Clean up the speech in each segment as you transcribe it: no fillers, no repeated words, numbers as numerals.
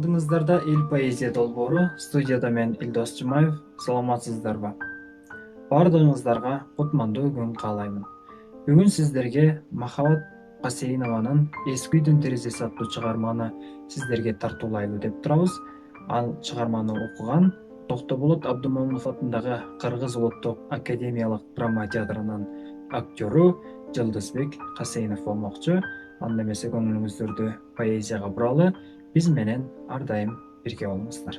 Алдыңыздарда эл поэзия долбоору, студияда мен Элдос Жумаев. Саламатсыздарбы? Бардыгыңыздарга кутмандуу күн каалаймын. Бүгүн сиздерге Махабат Касеийнованын Эски үйдүн терезеси аттуу чыгарманы сиздерге тартуулайлы деп турабыз. Ал чыгарманы окуган Токтоболот Абдымомунов атындагы Кыргыз улуттук академиялык драма театрынын актёру Жылдызбек Касейинов болмокчу. Анда эмесе көңүлүңүздөрдү поэзияга буралы, биз менен ар дайым бирге болуңуздар.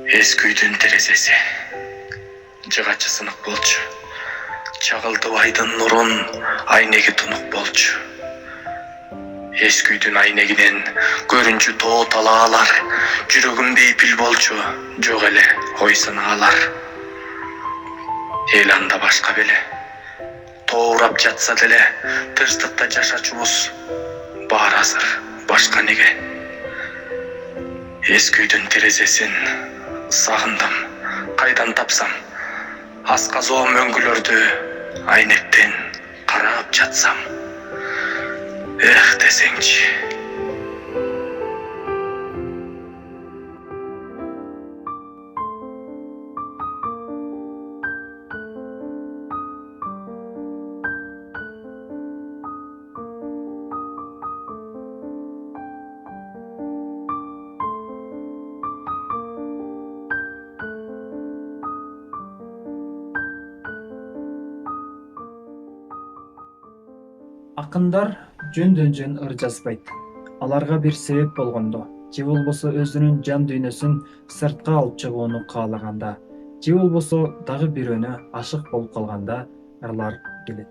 Эски үйдүн терезеси жыгачы сынык болчу. Чагылдыбайдын нурун айнеги тунук болчу. Эски үйдүн айнегинен көрүнчү тоо талаалар, жүрөгүмдө эпил болчу, жок эле ой санаалар. Эл анда башка беле, тоорап жатса деле, тынчтыкта жашачубуз баары азыр башка неге. Эски үйдүн терезесин сагындым, кайдан тапсам, асказоо мөңгүлөрдү айнектен карап жатсам. Эх десеңчи. Акындар жөндөн жөн ыр жазбайт. Аларга бир себеп болгондо, же болбосо өзүнүн жан дүйнөсүн сыртка алып чыгууну каалаганда, же болбосо дагы бирөөнө ашык болуп калганда ырлар келет.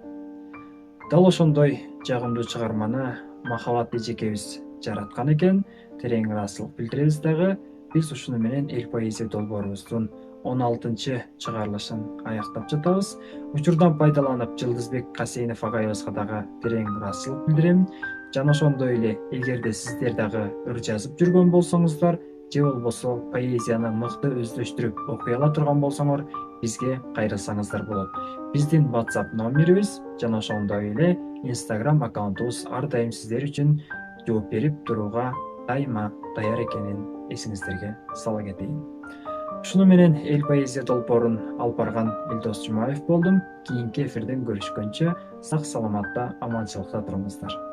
Дал ошондой жагымдуу чыгарманы Махабат эжекебиз жараткан экен. Терең ыраазычылык билдиребиз дагы. Биз ушуну менен эл поэзия долбоорубуздун 16 чыгарылышын аяктап жатабыз. Учурдан пайдаланып Жылдызбек Касейинов агайыбызга дагы терең ыраазычылык билдирем. Жана ошондой эле эгерде сиздер дагы ыр жазып жүргөн болсоңуздар, же болбосо поэзияны мыкты өздөштүрүп окуй ала турган болсоңор, бизге кайрылсаңыздар болот. Биздин WhatsApp номерибиз жана ошондой эле Instagram аккаунтубуз ар дайым сиздер үчүн жооп берип турууга дайыма даяр экенин эсиңиздерге сала кетейин. Ушуну менен эл поэзия долбоорун алып барган Элдос Жумаев болдум. Кийинки эфирден көрүшкөнчө сак саламатта, аманчылыкта туруңуздар.